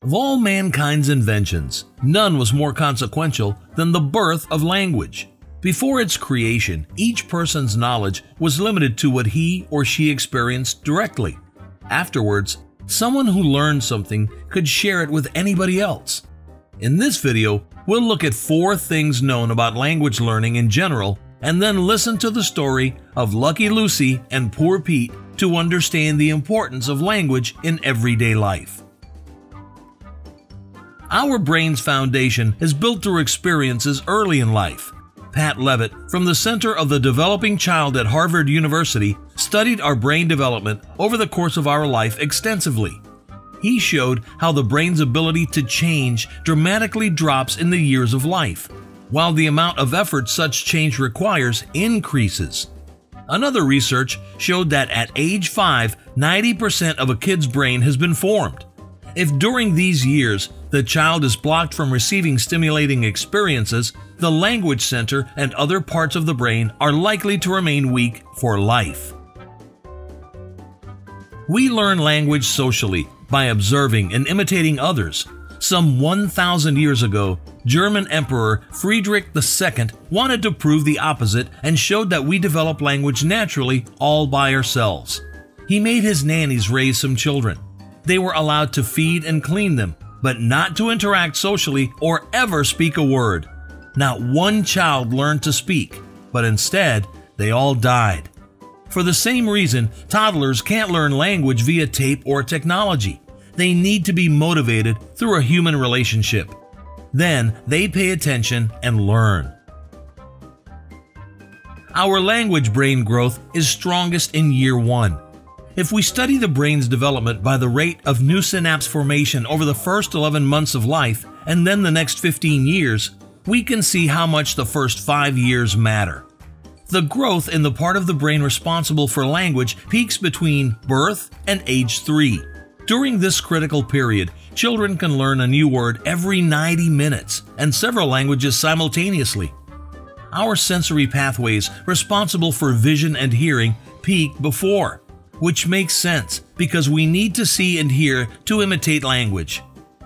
Of all mankind's inventions, none was more consequential than the birth of language. Before its creation, each person's knowledge was limited to what he or she experienced directly. Afterwards, someone who learned something could share it with anybody else. In this video, we'll look at 4 things known about language learning in general, and then listen to the story of Lucky Lucy and Poor Pete to understand the importance of language in everyday life. Our brain's foundation is built through experiences early in life. Pat Levitt, from the Center of the Developing Child at Harvard University, studied our brain development over the course of our life extensively. He showed how the brain's ability to change dramatically drops in the years of life, while the amount of effort such change requires increases. Another research showed that at age 5, 90% of a kid's brain has been formed. If during these years the child is blocked from receiving stimulating experiences, the language center and other parts of the brain are likely to remain weak for life. We learn language socially by observing and imitating others. Some 1,000 years ago, German Emperor Friedrich II wanted to prove the opposite and showed that we develop language naturally all by ourselves. He made his nannies raise some children. They were allowed to feed and clean them, but not to interact socially or ever speak a word. Not one child learned to speak, but instead, they all died. For the same reason, toddlers can't learn language via tape or technology. They need to be motivated through a human relationship. Then they pay attention and learn. Our language brain growth is strongest in year 1. If we study the brain's development by the rate of new synapse formation over the first 11 months of life and then the next 15 years, we can see how much the first 5 years matter. The growth in the part of the brain responsible for language peaks between birth and age 3. During this critical period, children can learn a new word every 90 minutes and several languages simultaneously. Our sensory pathways responsible for vision and hearing peak before, which makes sense because we need to see and hear to imitate language.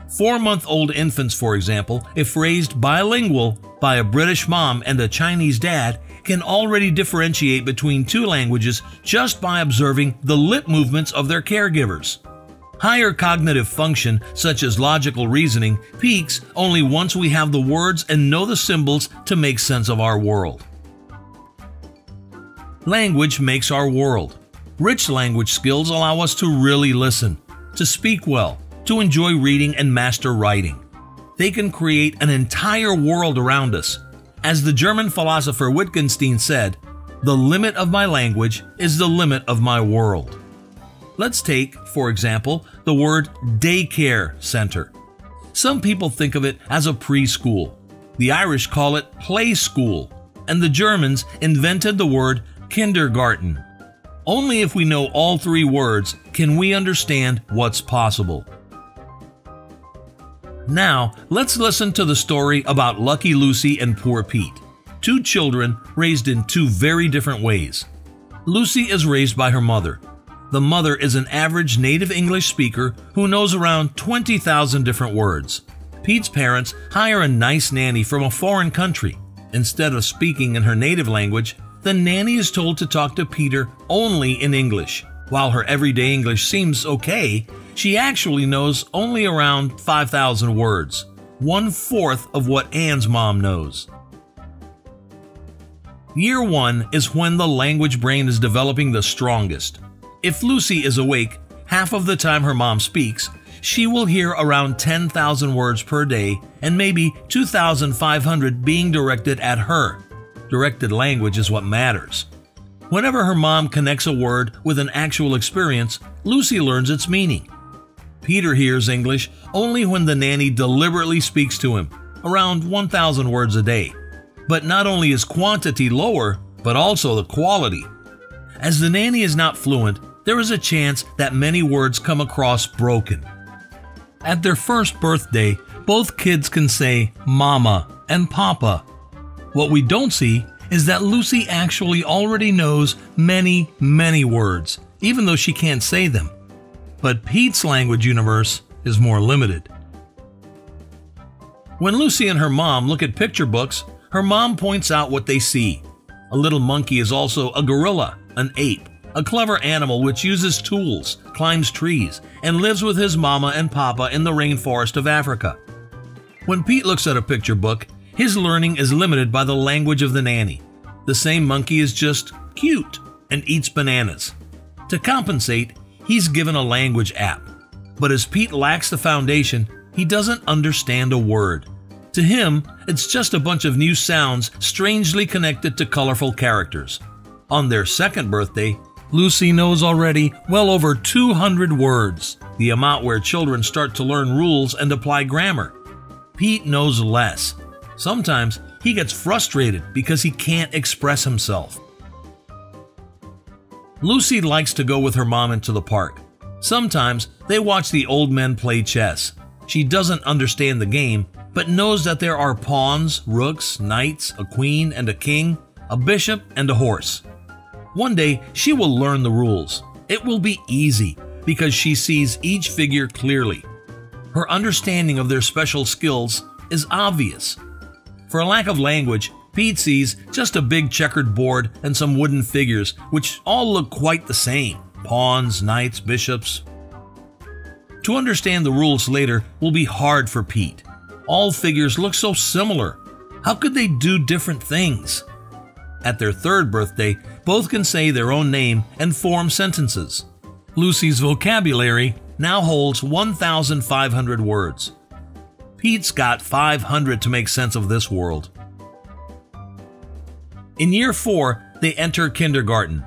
4-month-old infants, for example, if raised bilingual by a British mom and a Chinese dad, can already differentiate between 2 languages just by observing the lip movements of their caregivers. Higher cognitive function, such as logical reasoning, peaks only once we have the words and know the symbols to make sense of our world. Language makes our world. Rich language skills allow us to really listen, to speak well, to enjoy reading and master writing. They can create an entire world around us. As the German philosopher Wittgenstein said, "The limit of my language is the limit of my world." Let's take, for example, the word daycare center. Some people think of it as a preschool. The Irish call it play school, and the Germans invented the word kindergarten. Only if we know all 3 words can we understand what's possible. Now, let's listen to the story about Lucky Lucy and Poor Pete, 2 children raised in 2 very different ways. Lucy is raised by her mother. The mother is an average native English speaker who knows around 20,000 different words. Pete's parents hire a nice nanny from a foreign country. Instead of speaking in her native language, the nanny is told to talk to Peter only in English. While her everyday English seems okay, she actually knows only around 5,000 words, 1/4 of what Anne's mom knows. Year 1 is when the language brain is developing the strongest. If Lucy is awake, half of the time her mom speaks, she will hear around 10,000 words per day and maybe 2,500 being directed at her. Directed language is what matters. Whenever her mom connects a word with an actual experience, Lucy learns its meaning. Peter hears English only when the nanny deliberately speaks to him, around 1,000 words a day. But not only is quantity lower, but also the quality. As the nanny is not fluent, there is a chance that many words come across broken. At their first birthday, both kids can say mama and papa. What we don't see is that Lucy actually already knows many, many words, even though she can't say them. But Pete's language universe is more limited. When Lucy and her mom look at picture books, her mom points out what they see. A little monkey is also a gorilla, an ape, a clever animal which uses tools, climbs trees, and lives with his mama and papa in the rainforest of Africa. When Pete looks at a picture book, his learning is limited by the language of the nanny. The same monkey is just cute and eats bananas. To compensate, he's given a language app. But as Pete lacks the foundation, he doesn't understand a word. To him, it's just a bunch of new sounds strangely connected to colorful characters. On their second birthday, Lucy knows already well over 200 words, the amount where children start to learn rules and apply grammar. Pete knows less. Sometimes he gets frustrated because he can't express himself. Lucy likes to go with her mom into the park. Sometimes they watch the old men play chess. She doesn't understand the game, but knows that there are pawns, rooks, knights, a queen and a king, a bishop and a horse. One day, she will learn the rules. It will be easy because she sees each figure clearly. Her understanding of their special skills is obvious. For a lack of language, Pete sees just a big checkered board and some wooden figures which all look quite the same. Pawns, knights, bishops. To understand the rules later will be hard for Pete. All figures look so similar. How could they do different things? At their third birthday, both can say their own name and form sentences. Lucy's vocabulary now holds 1,500 words. Pete's got 500 to make sense of this world. In year 4, they enter kindergarten.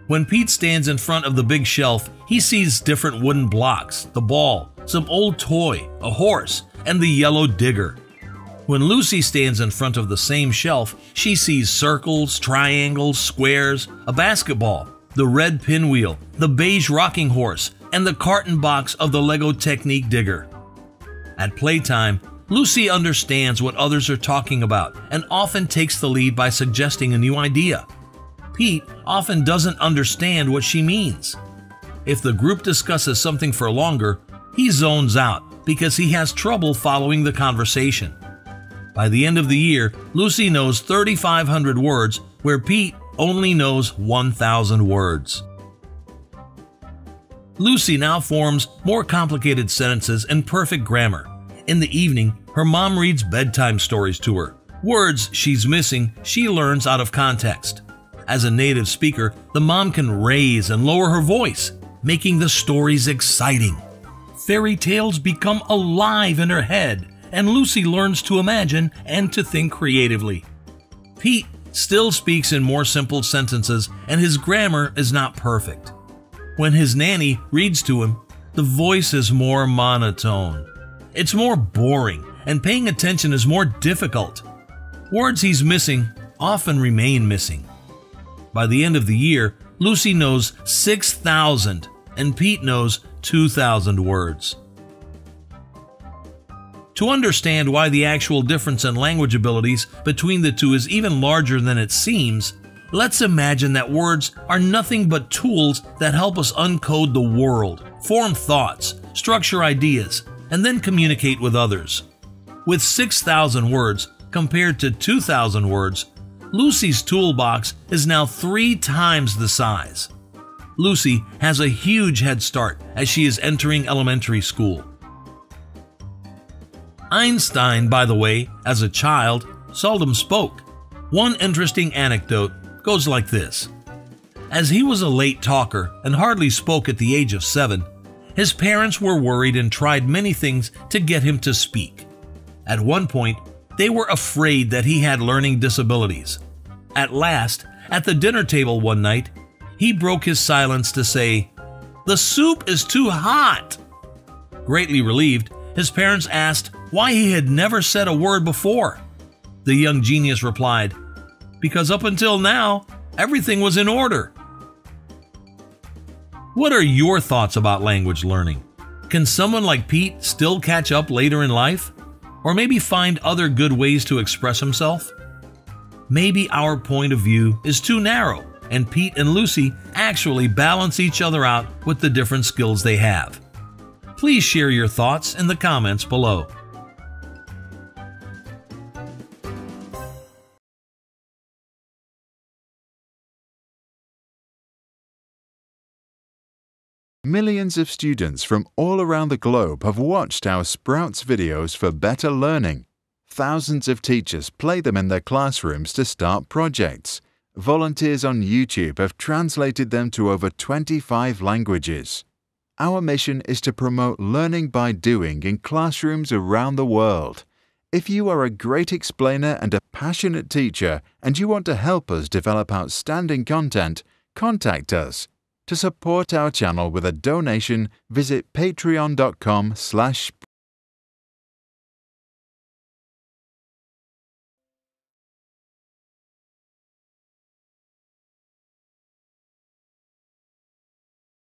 When Pete stands in front of the big shelf, he sees different wooden blocks, the ball, some old toy, a horse, and the yellow digger. When Lucy stands in front of the same shelf, she sees circles, triangles, squares, a basketball, the red pinwheel, the beige rocking horse, and the carton box of the Lego Technique digger. At playtime, Lucy understands what others are talking about and often takes the lead by suggesting a new idea. Pete often doesn't understand what she means. If the group discusses something for longer, he zones out because he has trouble following the conversation. By the end of the year, Lucy knows 3,500 words, where Pete only knows 1,000 words. Lucy now forms more complicated sentences in perfect grammar. In the evening, her mom reads bedtime stories to her. Words she's missing, she learns out of context. As a native speaker, the mom can raise and lower her voice, making the stories exciting. Fairy tales become alive in her head, and Lucy learns to imagine and to think creatively. Pete still speaks in more simple sentences, and his grammar is not perfect. When his nanny reads to him, the voice is more monotone. It's more boring, and paying attention is more difficult. Words he's missing often remain missing. By the end of the year, Lucy knows 6,000 and Pete knows 2,000 words. To understand why the actual difference in language abilities between the two is even larger than it seems, let's imagine that words are nothing but tools that help us uncode the world, form thoughts, structure ideas, and then communicate with others. With 6,000 words compared to 2,000 words, Lucy's toolbox is now 3 times the size. Lucy has a huge head start as she is entering elementary school. Einstein, by the way, as a child, seldom spoke. One interesting anecdote goes like this. As he was a late talker and hardly spoke at the age of 7, his parents were worried and tried many things to get him to speak. At one point, they were afraid that he had learning disabilities. At last, at the dinner table one night, he broke his silence to say, "The soup is too hot." Greatly relieved, his parents asked why he had never said a word before. The young genius replied, "Because up until now, everything was in order." What are your thoughts about language learning? Can someone like Pete still catch up later in life? Or maybe find other good ways to express himself? Maybe our point of view is too narrow, and Pete and Lucy actually balance each other out with the different skills they have. Please share your thoughts in the comments below. Millions of students from all around the globe have watched our Sprouts videos for better learning. Thousands of teachers play them in their classrooms to start projects. Volunteers on YouTube have translated them to over 25 languages. Our mission is to promote learning by doing in classrooms around the world. If you are a great explainer and a passionate teacher and you want to help us develop outstanding content, contact us. To support our channel with a donation, visit patreon.com/Sprouts.